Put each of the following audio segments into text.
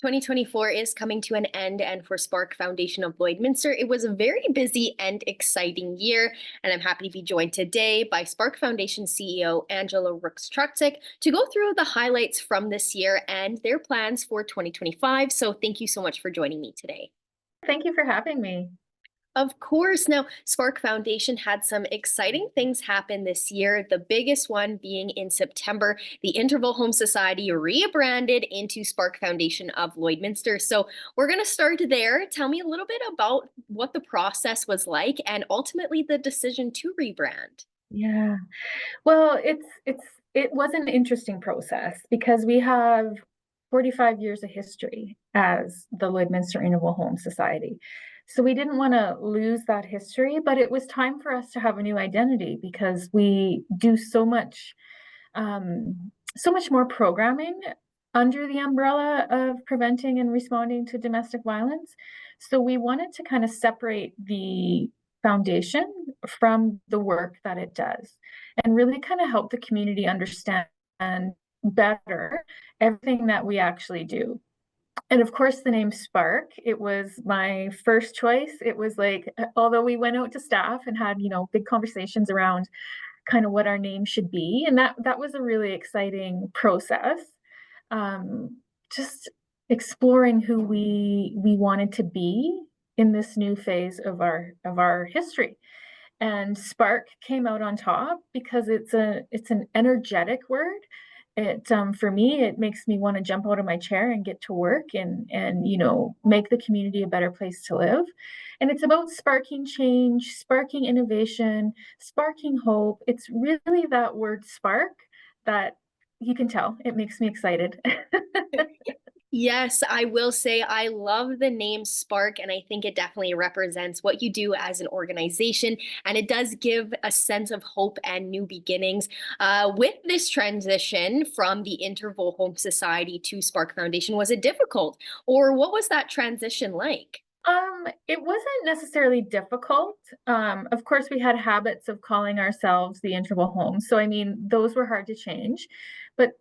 2024 is coming to an end, and for Spark Foundation of Lloydminster, it was a very busy and exciting year. And I'm happy to be joined today by Spark Foundation CEO Angela Rooks-Trutzig to go through the highlights from this year and their plans for 2025. So thank you so much for joining me today. Thank you for having me. Of course. Now, Spark Foundation had some exciting things happen this year, the biggest one being in September. The Interval Home Society rebranded into Spark Foundation of Lloydminster. So we're going to start there. Tell me a little bit about what the process was like and ultimately the decision to rebrand. Yeah. Well, it was an interesting process because we have 45 years of history as the Lloydminster Interval Home Society. So we didn't want to lose that history, but it was time for us to have a new identity because we do so much more programming under the umbrella of preventing and responding to domestic violence. So we wanted to kind of separate the foundation from the work that it does and really kind of help the community understand better everything that we actually do. And of course, the name Spark, it was my first choice. It was like, although we went out to staff and had, big conversations around kind of what our name should be. And that was a really exciting process. Just exploring who we wanted to be in this new phase of our history. And Spark came out on top because it's an energetic word. It for me, it makes me want to jump out of my chair and get to work and make the community a better place to live. And it's about sparking change, sparking innovation, sparking hope. It's really that word spark that you can tell it makes me excited. Yes, I will say I love the name Spark, and I think it definitely represents what you do as an organization, and it does give a sense of hope and new beginnings. With this transition from the Interval Home Society to Spark Foundation, was it difficult, or what was that transition like? It wasn't necessarily difficult. Of course, we had habits of calling ourselves the Interval Home, so I mean, those were hard to change, but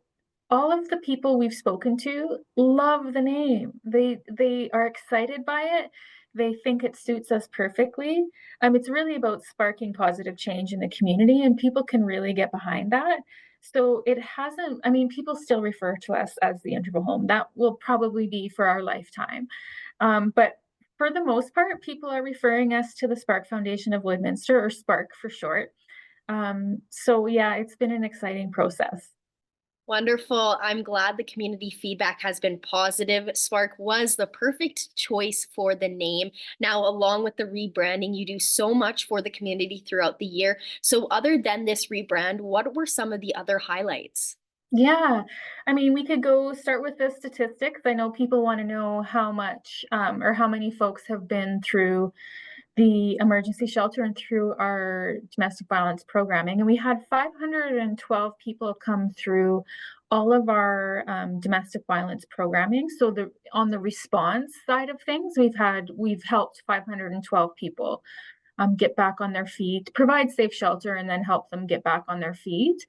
all of the people we've spoken to love the name. They are excited by it. They think it suits us perfectly. It's really about sparking positive change in the community, and people can really get behind that. So it hasn't, I mean, people still refer to us as the Interval Home. That will probably be for our lifetime. But for the most part, people are referring us to the Spark Foundation of Lloydminster, or Spark for short. So yeah, it's been an exciting process. Wonderful. I'm glad the community feedback has been positive. Spark was the perfect choice for the name. Now, along with the rebranding, you do so much for the community throughout the year. So, other than this rebrand, what were some of the other highlights? Yeah, I mean, we could go start with the statistics. I know people want to know how much or how many folks have been through the emergency shelter and through our domestic violence programming. And we had 512 people come through all of our domestic violence programming. So on the response side of things, we've helped 512 people get back on their feet, provide safe shelter, and then help them get back on their feet.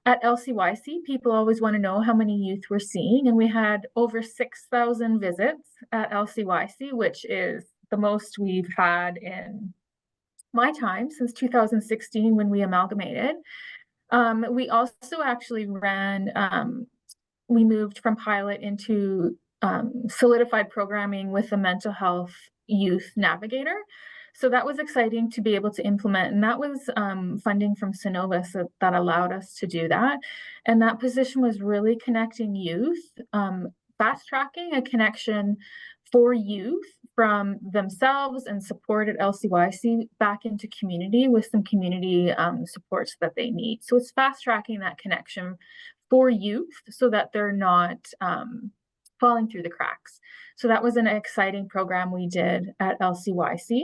At LCYC, people always want to know how many youth we're seeing, and we had over 6,000 visits at LCYC, which is the most we've had in my time since 2016 when we amalgamated. We also actually we moved from pilot into solidified programming with the mental health youth navigator. So that was exciting to be able to implement. And that was funding from Synovus that allowed us to do that. And that position was really connecting youth, fast tracking a connection for youth from themselves and support at LCYC back into community with some community supports that they need. So it's fast tracking that connection for youth so that they're not falling through the cracks. So that was an exciting program we did at LCYC.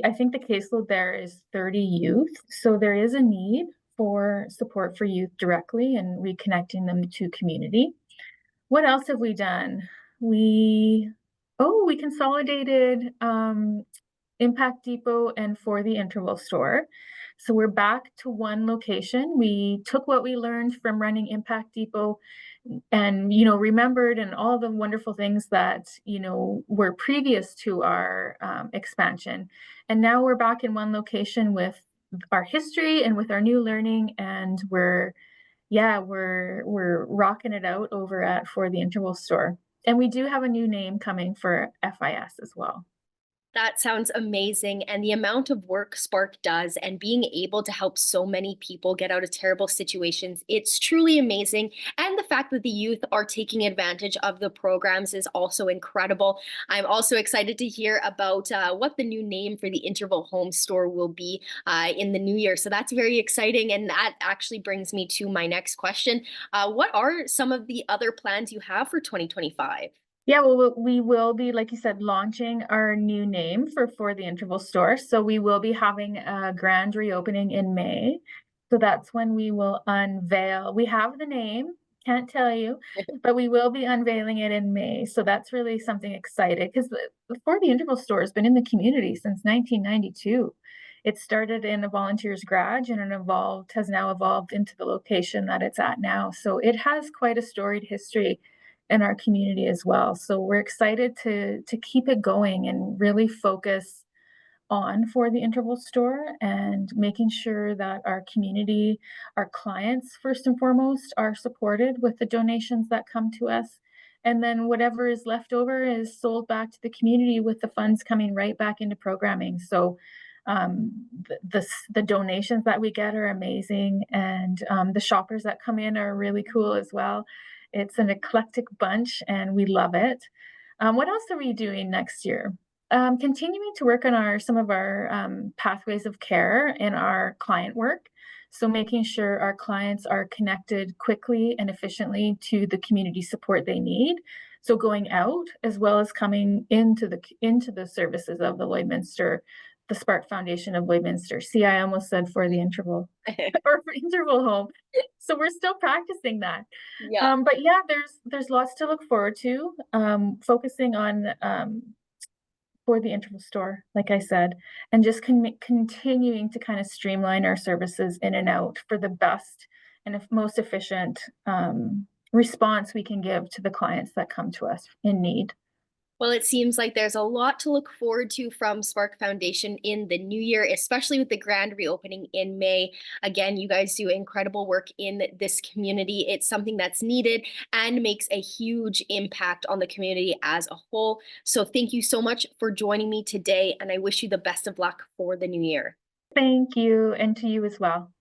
I think the caseload there is 30 youth. So there is a need for support for youth directly and reconnecting them to community. What else have we done? We consolidated Impact Depot and For the Interval store. So we're back to one location. We took what we learned from running Impact Depot and, remembered and all the wonderful things that, were previous to our expansion. And now we're back in one location with our history and with our new learning, and we're rocking it out over at For the Interval Store. And we do have a new name coming for FIS as well. That sounds amazing. And the amount of work Spark does and being able to help so many people get out of terrible situations, it's truly amazing. And the fact that the youth are taking advantage of the programs is also incredible. I'm also excited to hear about what the new name for the Interval Home Store will be in the new year. So that's very exciting. And that actually brings me to my next question. What are some of the other plans you have for 2025? Yeah, well, we will be, like you said, launching our new name for the Interval Store. So we will be having a grand reopening in May. So that's when we will unveil. We have the name, can't tell you, but we will be unveiling it in May. So that's really something exciting because For the Interval Store has been in the community since 1992. It started in a volunteer's garage and has now evolved into the location that it's at now. So it has quite a storied history in our community as well. So we're excited to keep it going and really focus on For the Interval Store and making sure that our community, our clients, first and foremost, are supported with the donations that come to us. And then whatever is left over is sold back to the community with the funds coming right back into programming. So the donations that we get are amazing, and the shoppers that come in are really cool as well. It's an eclectic bunch, and we love it. What else are we doing next year? Continuing to work on some of our pathways of care in our client work. So making sure our clients are connected quickly and efficiently to the community support they need. So going out as well as coming into the services of the Lloydminster, the Spark Foundation of Lloydminster. See, I almost said For the Interval or for Interval Home. So we're still practicing that. Yeah. But yeah, there's lots to look forward to. Focusing on For the Interval Store, like I said, and just continuing to kind of streamline our services in and out for the best and most efficient response we can give to the clients that come to us in need. Well, it seems like there's a lot to look forward to from Spark Foundation in the new year, especially with the grand reopening in May. Again, you guys do incredible work in this community. It's something that's needed and makes a huge impact on the community as a whole. So thank you so much for joining me today, and I wish you the best of luck for the new year. Thank you, and to you as well.